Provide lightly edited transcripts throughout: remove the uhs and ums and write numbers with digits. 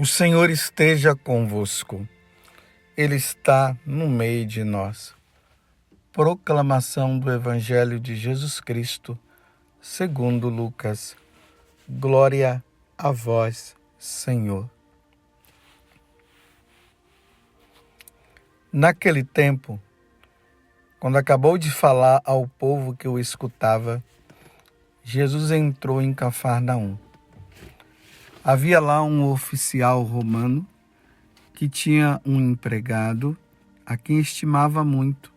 O Senhor esteja convosco. Ele está no meio de nós. Proclamação do Evangelho de Jesus Cristo, segundo Lucas. Glória a vós, Senhor. Naquele tempo, quando acabou de falar ao povo que o escutava, Jesus entrou em Cafarnaum. Havia lá um oficial romano que tinha um empregado a quem estimava muito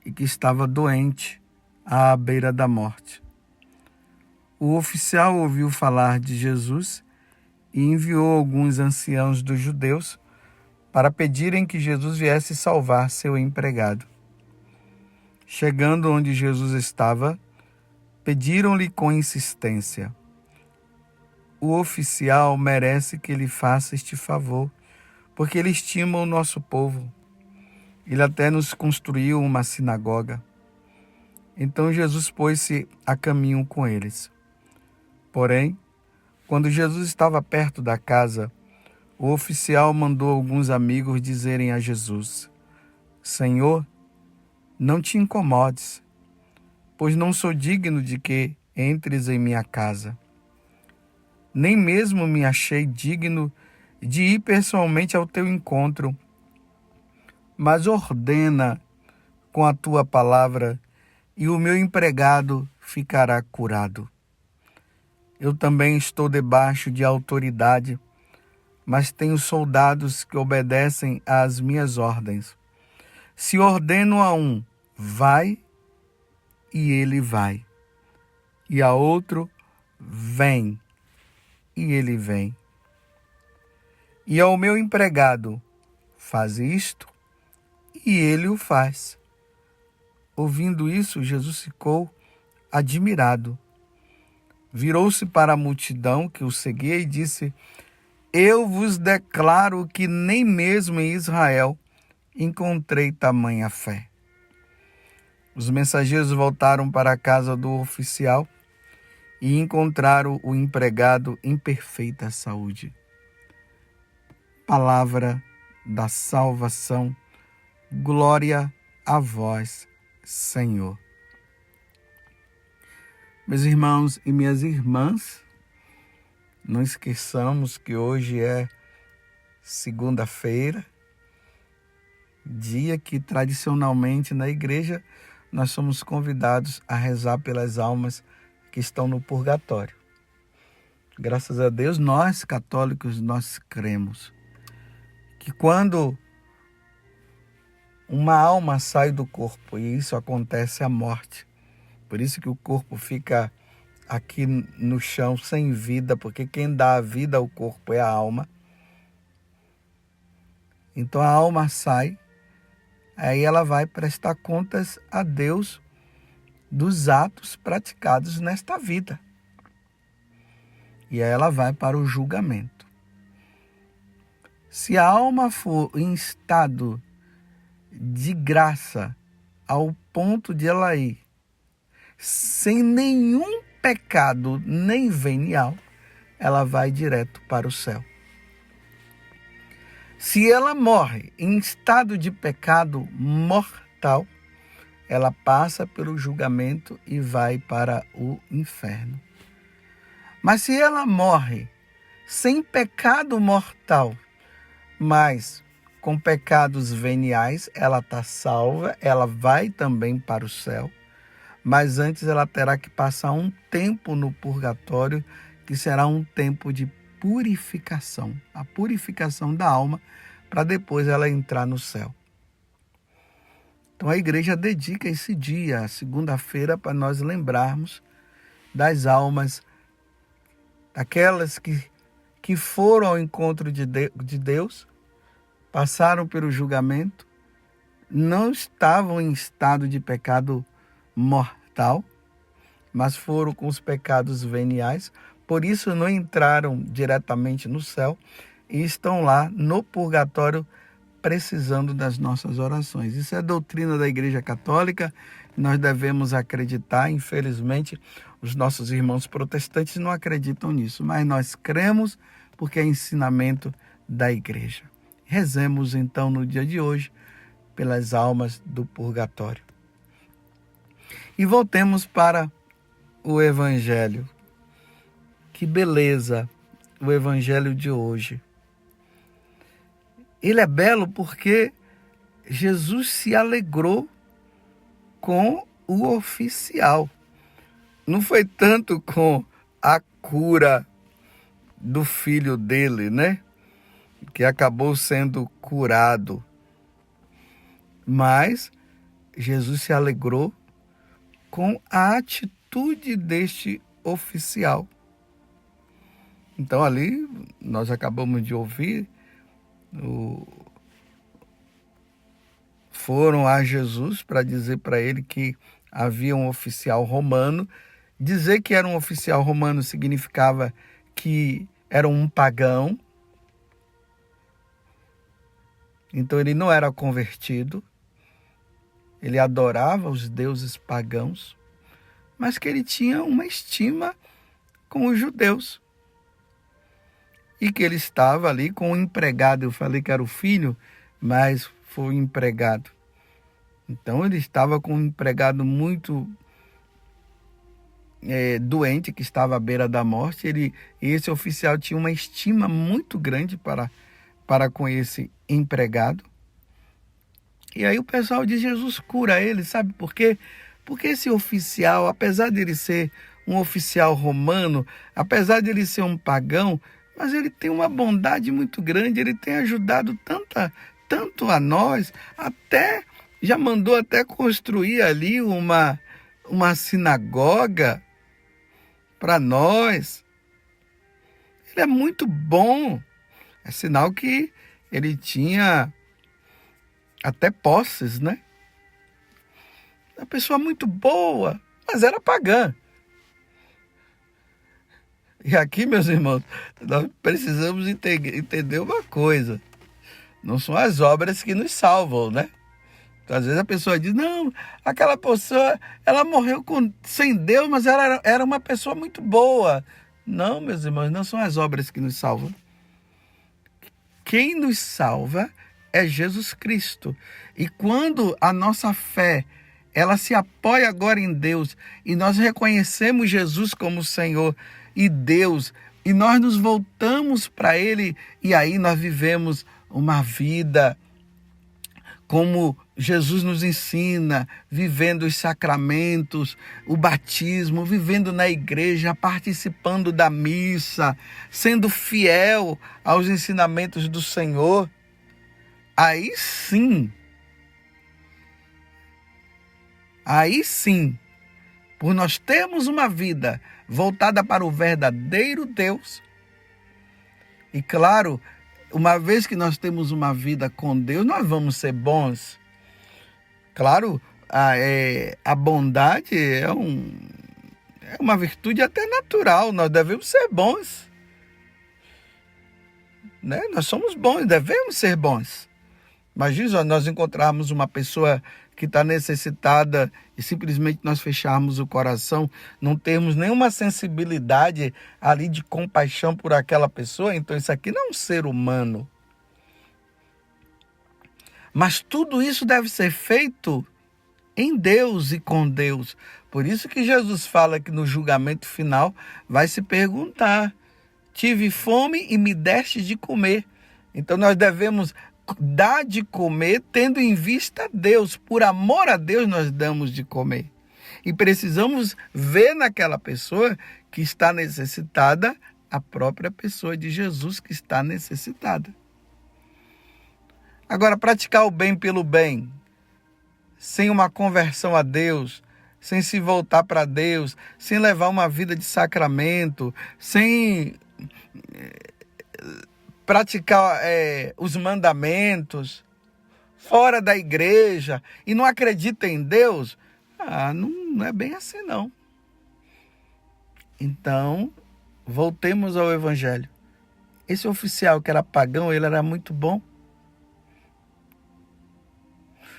e que estava doente à beira da morte. O oficial ouviu falar de Jesus e enviou alguns anciãos dos judeus para pedirem que Jesus viesse salvar seu empregado. Chegando onde Jesus estava, pediram-lhe com insistência: o oficial merece que lhe faça este favor, porque ele estima o nosso povo. Ele até nos construiu uma sinagoga. Então Jesus pôs-se a caminho com eles. Porém, quando Jesus estava perto da casa, o oficial mandou alguns amigos dizerem a Jesus: Senhor, não te incomodes, pois não sou digno de que entres em minha casa. Nem mesmo me achei digno de ir pessoalmente ao teu encontro, mas ordena com a tua palavra e o meu empregado ficará curado. Eu também estou debaixo de autoridade, mas tenho soldados que obedecem às minhas ordens. Se ordeno a um, vai, e ele vai. E a outro, vem, e ele vem. E ao meu empregado, faz isto, e ele o faz. Ouvindo isso, Jesus ficou admirado. Virou-se para a multidão que o seguia e disse: Eu vos declaro que nem mesmo em Israel encontrei tamanha fé. Os mensageiros voltaram para a casa do oficial e encontraram o empregado em perfeita saúde. Palavra da salvação. Glória a vós, Senhor. Meus irmãos e minhas irmãs, não esqueçamos que hoje é segunda-feira, dia que tradicionalmente na igreja nós somos convidados a rezar pelas almas que estão no purgatório. Graças a Deus, nós católicos, nós cremos que quando uma alma sai do corpo, e isso acontece à morte, por isso que o corpo fica aqui no chão sem vida, porque quem dá a vida ao corpo é a alma. Então a alma sai, aí ela vai prestar contas a Deus dos atos praticados nesta vida. E aí ela vai para o julgamento. Se a alma for em estado de graça, ao ponto de ela ir sem nenhum pecado nem venial, ela vai direto para o céu. Se ela morre em estado de pecado mortal, ela passa pelo julgamento e vai para o inferno. Mas se ela morre sem pecado mortal, mas com pecados veniais, ela está salva, ela vai também para o céu, mas antes ela terá que passar um tempo no purgatório, que será um tempo de purificação, a purificação da alma, para depois ela entrar no céu. Então a igreja dedica esse dia, a segunda-feira, para nós lembrarmos das almas, daquelas que foram ao encontro de Deus, passaram pelo julgamento, não estavam em estado de pecado mortal, mas foram com os pecados veniais, por isso não entraram diretamente no céu e estão lá no purgatório precisando das nossas orações. Isso é a doutrina da Igreja Católica, nós devemos acreditar. Infelizmente, os nossos irmãos protestantes não acreditam nisso, mas nós cremos porque é ensinamento da igreja. Rezemos então no dia de hoje pelas almas do purgatório. E voltemos para o Evangelho. Que beleza o Evangelho de hoje. Ele é belo porque Jesus se alegrou com o oficial. Não foi tanto com a cura do filho dele, né? Que acabou sendo curado. Mas Jesus se alegrou com a atitude deste oficial. Então ali nós acabamos de ouvir, foram a Jesus para dizer para ele que havia um oficial romano. Dizer que era um oficial romano significava que era um pagão. Então ele não era convertido. Ele adorava os deuses pagãos, mas que ele tinha uma estima com os judeus. E que ele estava ali com um empregado. Eu falei que era o filho, mas foi o empregado. Então ele estava com um empregado muito doente, que estava à beira da morte. Esse oficial tinha uma estima muito grande para com esse empregado. E aí o pessoal de Jesus cura ele, sabe por quê? Porque esse oficial, apesar de ele ser um oficial romano, apesar de ele ser um pagão, mas ele tem uma bondade muito grande, ele tem ajudado tanto a nós, já mandou até construir ali uma sinagoga para nós. Ele é muito bom. É sinal que ele tinha até posses, né? Uma pessoa muito boa, mas era pagã. E aqui, meus irmãos, nós precisamos entender uma coisa. Não são as obras que nos salvam, né? Então, às vezes a pessoa diz, não, aquela pessoa, ela morreu sem Deus, mas ela era uma pessoa muito boa. Não, meus irmãos, não são as obras que nos salvam. Quem nos salva é Jesus Cristo. E quando a nossa fé, ela se apoia agora em Deus, e nós reconhecemos Jesus como Senhor e Deus, e nós nos voltamos para Ele, e aí nós vivemos uma vida como Jesus nos ensina, vivendo os sacramentos, o batismo, vivendo na igreja, participando da missa, sendo fiel aos ensinamentos do Senhor. Aí sim, por nós termos uma vida voltada para o verdadeiro Deus, e claro, uma vez que nós temos uma vida com Deus, nós vamos ser bons. Claro, a bondade é uma virtude até natural, nós devemos ser bons. Né? Nós somos bons, devemos ser bons. Imagina nós encontrarmos uma pessoa que está necessitada e simplesmente nós fecharmos o coração, não termos nenhuma sensibilidade ali de compaixão por aquela pessoa. Então isso aqui não é um ser humano. Mas tudo isso deve ser feito em Deus e com Deus. Por isso que Jesus fala que no julgamento final vai se perguntar: tive fome e me deste de comer. Então nós devemos dar de comer tendo em vista Deus. Por amor a Deus nós damos de comer. E precisamos ver naquela pessoa que está necessitada a própria pessoa de Jesus que está necessitada. Agora, praticar o bem pelo bem, sem uma conversão a Deus, sem se voltar para Deus, sem levar uma vida de sacramento, sem praticar os mandamentos, fora da igreja, e não acredita em Deus, não é bem assim não. Então, voltemos ao Evangelho. Esse oficial que era pagão, ele era muito bom.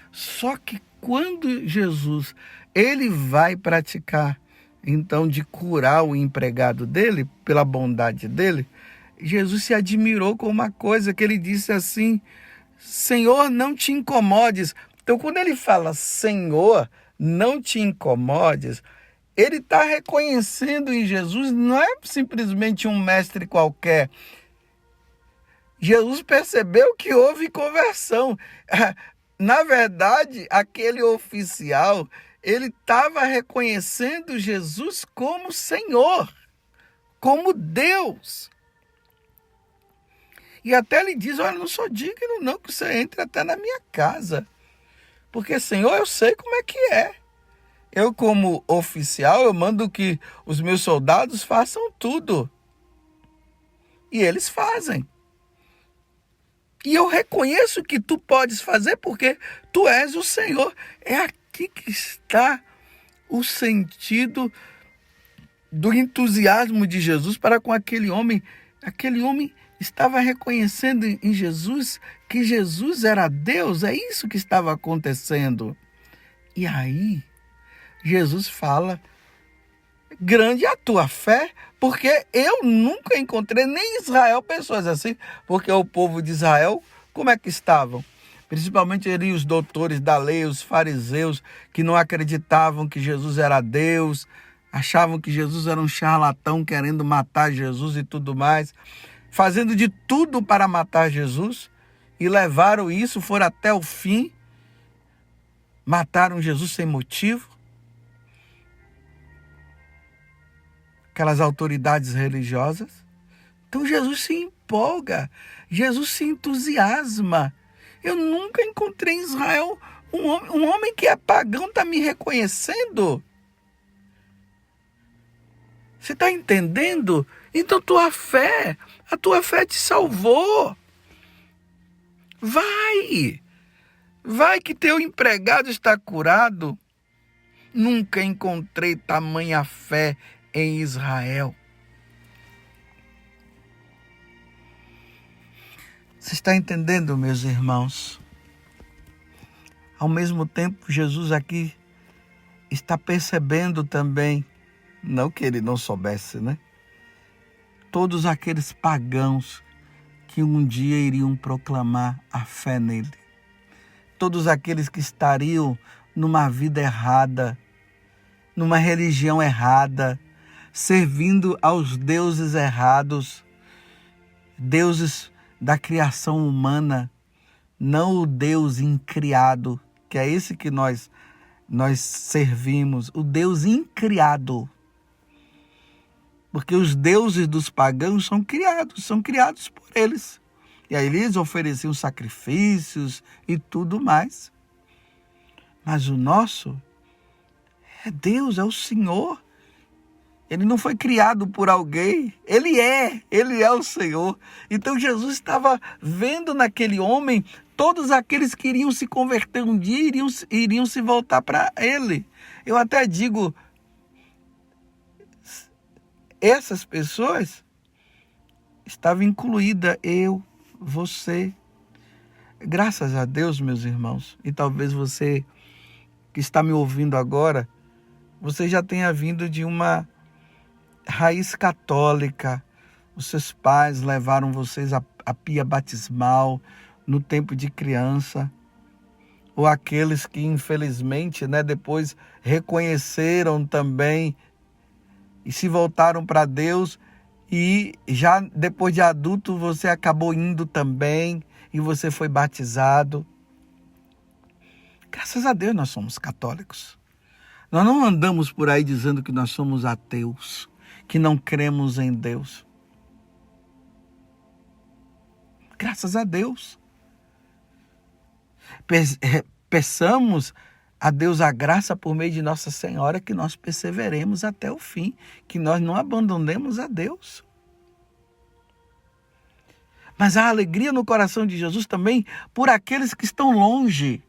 Só que quando Jesus, ele vai praticar, então, de curar o empregado dele, pela bondade dele, Jesus se admirou com uma coisa que ele disse assim: Senhor, não te incomodes. Então, quando ele fala Senhor, não te incomodes, ele está reconhecendo em Jesus, não é simplesmente um mestre qualquer. Jesus percebeu que houve conversão. Na verdade, aquele oficial, ele estava reconhecendo Jesus como Senhor, como Deus. E até ele diz: olha, não sou digno não que você entre até na minha casa. Porque, Senhor, eu sei como é que é. Eu, como oficial, eu mando que os meus soldados façam tudo. E eles fazem. E eu reconheço que tu podes fazer porque tu és o Senhor. É aqui que está o sentido do entusiasmo de Jesus para com aquele homem. Aquele homem estava reconhecendo em Jesus que Jesus era Deus. É isso que estava acontecendo. E aí, Jesus fala: grande é a tua fé, porque eu nunca encontrei nem em Israel pessoas assim, porque o povo de Israel, como é que estavam? Principalmente ali os doutores da lei, os fariseus, que não acreditavam que Jesus era Deus, achavam que Jesus era um charlatão querendo matar Jesus e tudo mais, fazendo de tudo para matar Jesus, e levaram isso, foram até o fim, mataram Jesus sem motivo. Aquelas autoridades religiosas. Então Jesus se empolga, Jesus se entusiasma. Eu nunca encontrei em Israel um homem que é pagão está me reconhecendo. Você está entendendo? Então a tua fé te salvou. Vai que teu empregado está curado. Nunca encontrei tamanha fé em Israel. Você está entendendo, meus irmãos? Ao mesmo tempo, Jesus aqui está percebendo também, não que ele não soubesse, né? Todos aqueles pagãos que um dia iriam proclamar a fé nele. Todos aqueles que estariam numa vida errada, numa religião errada, servindo aos deuses errados, deuses da criação humana, não o Deus incriado, que é esse que nós servimos, o Deus incriado. Porque os deuses dos pagãos são criados por eles. E aí eles ofereciam sacrifícios e tudo mais. Mas o nosso é Deus, é o Senhor. Ele não foi criado por alguém, ele é o Senhor. Então Jesus estava vendo naquele homem todos aqueles que iriam se converter um dia, iriam se voltar para ele. Eu até digo, essas pessoas estavam incluídas, eu, você. Graças a Deus, meus irmãos, e talvez você que está me ouvindo agora, você já tenha vindo de uma raiz católica. Os seus pais levaram vocês a pia batismal no tempo de criança, ou aqueles que infelizmente, depois reconheceram também e se voltaram para Deus, e já depois de adulto você acabou indo também e você foi batizado. Graças a Deus nós somos católicos. Nós não andamos por aí dizendo que nós somos ateus, que não cremos em Deus. Graças a Deus. Peçamos a Deus a graça por meio de Nossa Senhora que nós perseveremos até o fim, que nós não abandonemos a Deus. Mas há alegria no coração de Jesus também por aqueles que estão longe.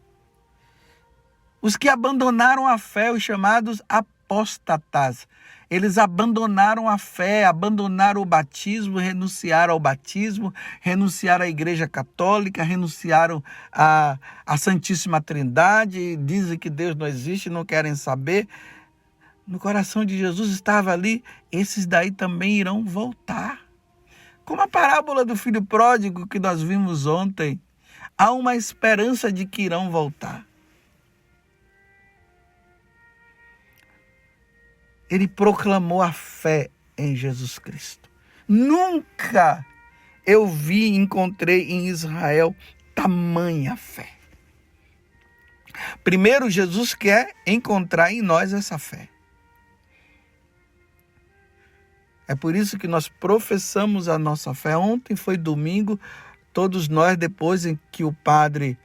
Os que abandonaram a fé, os chamados apóstatas. Eles abandonaram a fé, abandonaram o batismo, renunciaram ao batismo, renunciaram à Igreja Católica, renunciaram à Santíssima Trindade, dizem que Deus não existe, não querem saber. No coração de Jesus estava ali, esses daí também irão voltar. Como a parábola do filho pródigo que nós vimos ontem, há uma esperança de que irão voltar. Ele proclamou a fé em Jesus Cristo. Nunca eu encontrei em Israel tamanha fé. Primeiro, Jesus quer encontrar em nós essa fé. É por isso que nós professamos a nossa fé. Ontem foi domingo, todos nós, depois em que o padre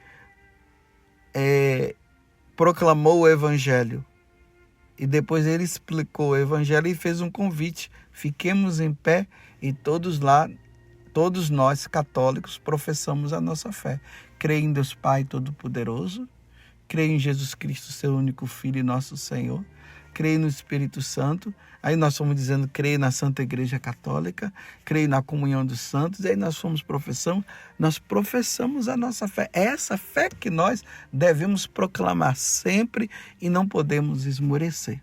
proclamou o evangelho, e depois ele explicou o evangelho e fez um convite. Fiquemos em pé e todos nós católicos professamos a nossa fé. Creio em Deus Pai Todo-Poderoso, creio em Jesus Cristo, seu único Filho e nosso Senhor, creio no Espírito Santo. Aí nós fomos dizendo, creio na Santa Igreja Católica, creio na comunhão dos santos, e aí nós professamos a nossa fé. É essa fé que nós devemos proclamar sempre e não podemos esmorecer.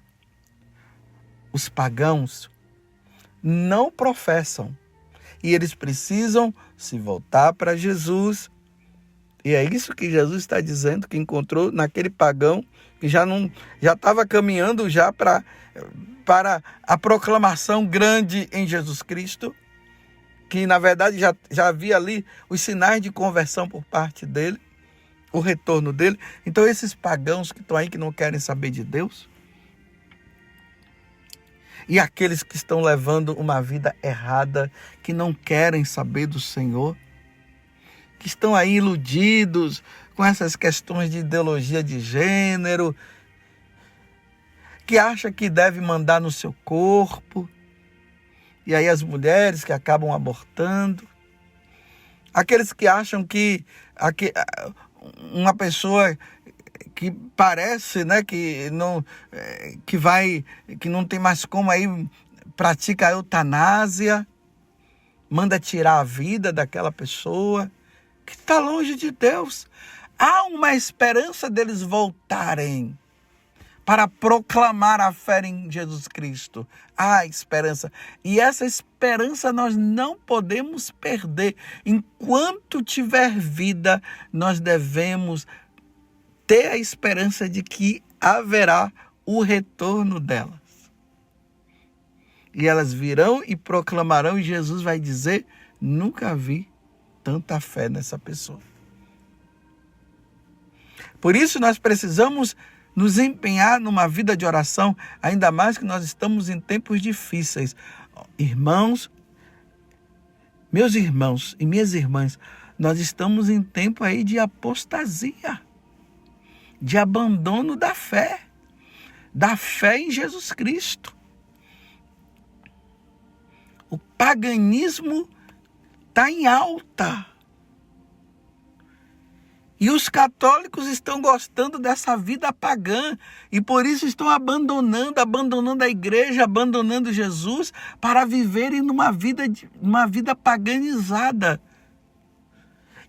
Os pagãos não professam e eles precisam se voltar para Jesus. E é isso que Jesus está dizendo, que encontrou naquele pagão que já estava caminhando já para a proclamação grande em Jesus Cristo, que na verdade já havia ali os sinais de conversão por parte dele, o retorno dele. Então esses pagãos que estão aí, que não querem saber de Deus, e aqueles que estão levando uma vida errada, que não querem saber do Senhor, que estão aí iludidos com essas questões de ideologia de gênero, que acha que deve mandar no seu corpo, e aí as mulheres que acabam abortando, aqueles que acham que uma pessoa que parece, né, que não tem mais como, aí pratica a eutanásia, manda tirar a vida daquela pessoa que está longe de Deus. Há uma esperança deles voltarem para proclamar a fé em Jesus Cristo. Há esperança. E essa esperança nós não podemos perder. Enquanto tiver vida, nós devemos ter a esperança de que haverá o retorno delas. E elas virão e proclamarão, e Jesus vai dizer, nunca vi tanta fé nessa pessoa. Por isso nós precisamos nos empenhar numa vida de oração, ainda mais que nós estamos em tempos difíceis. Irmãos, meus irmãos e minhas irmãs, nós estamos em tempo aí de apostasia, de abandono da fé em Jesus Cristo. O paganismo está em alta. E os católicos estão gostando dessa vida pagã. E por isso estão abandonando a igreja, abandonando Jesus, para viverem numa vida paganizada.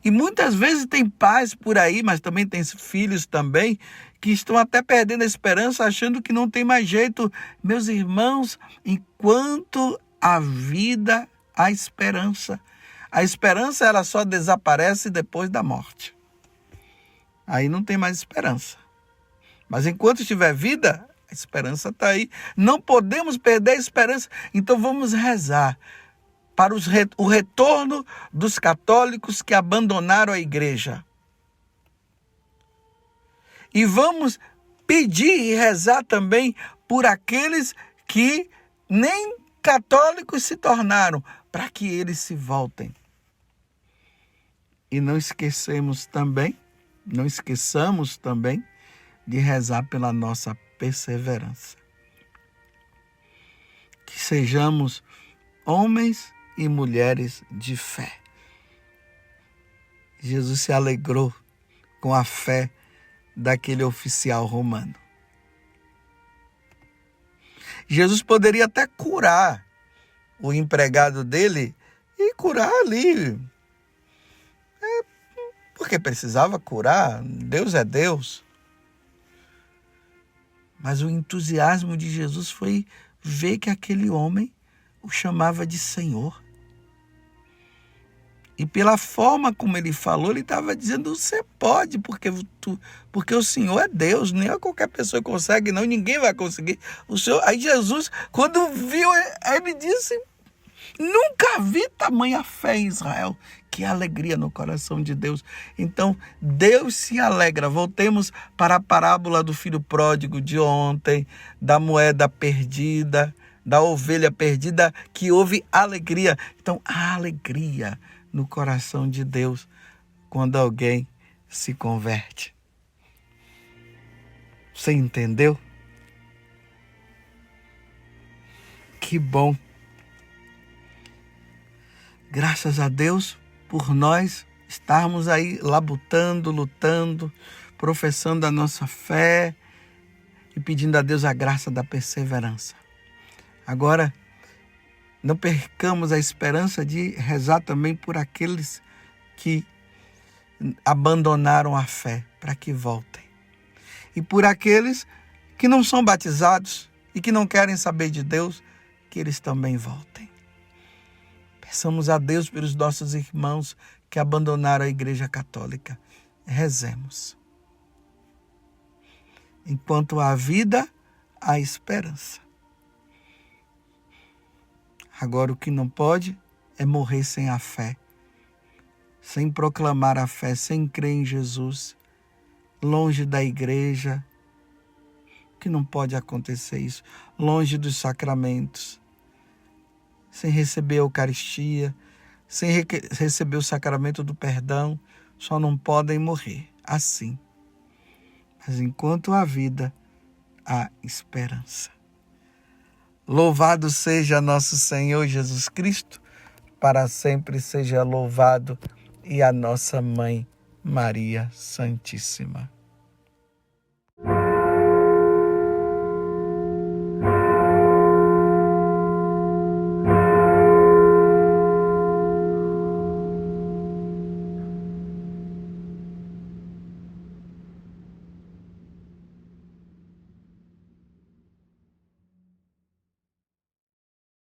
E muitas vezes tem pais por aí, mas também tem filhos também, que estão até perdendo a esperança, achando que não tem mais jeito. Meus irmãos, enquanto há vida, há esperança. A esperança, ela só desaparece depois da morte. Aí não tem mais esperança. Mas enquanto tiver vida, a esperança está aí. Não podemos perder a esperança. Então vamos rezar para o retorno dos católicos que abandonaram a igreja. E vamos pedir e rezar também por aqueles que nem católicos se tornaram, para que eles se voltem. E não esqueçamos também de rezar pela nossa perseverança. Que sejamos homens e mulheres de fé. Jesus se alegrou com a fé daquele oficial romano. Jesus poderia até curar o empregado dele e curar ali. Porque precisava curar, Deus é Deus. Mas o entusiasmo de Jesus foi ver que aquele homem o chamava de Senhor. E pela forma como ele falou, ele estava dizendo, você pode, porque o Senhor é Deus, nem é qualquer pessoa consegue, não, ninguém vai conseguir. O Senhor, aí Jesus, quando viu, ele disse, nunca vi tamanha fé em Israel. Que alegria no coração de Deus. Então, Deus se alegra. Voltemos para a parábola do filho pródigo de ontem, da moeda perdida, da ovelha perdida, que houve alegria. Então, a alegria no coração de Deus quando alguém se converte. Você entendeu? Que bom. Graças a Deus por nós estarmos aí labutando, lutando, professando a nossa fé e pedindo a Deus a graça da perseverança. Agora, não percamos a esperança de rezar também por aqueles que abandonaram a fé, para que voltem. E por aqueles que não são batizados e que não querem saber de Deus, que eles também voltem. Peçamos a Deus pelos nossos irmãos que abandonaram a Igreja Católica. Rezemos. Enquanto há vida, há esperança. Agora, o que não pode é morrer sem a fé, sem proclamar a fé, sem crer em Jesus, longe da igreja. Que não pode acontecer isso, longe dos sacramentos, sem receber a Eucaristia, sem receber o sacramento do perdão, só não podem morrer assim. Mas enquanto há vida, há esperança. Louvado seja nosso Senhor Jesus Cristo, para sempre seja louvado, e a nossa Mãe Maria Santíssima.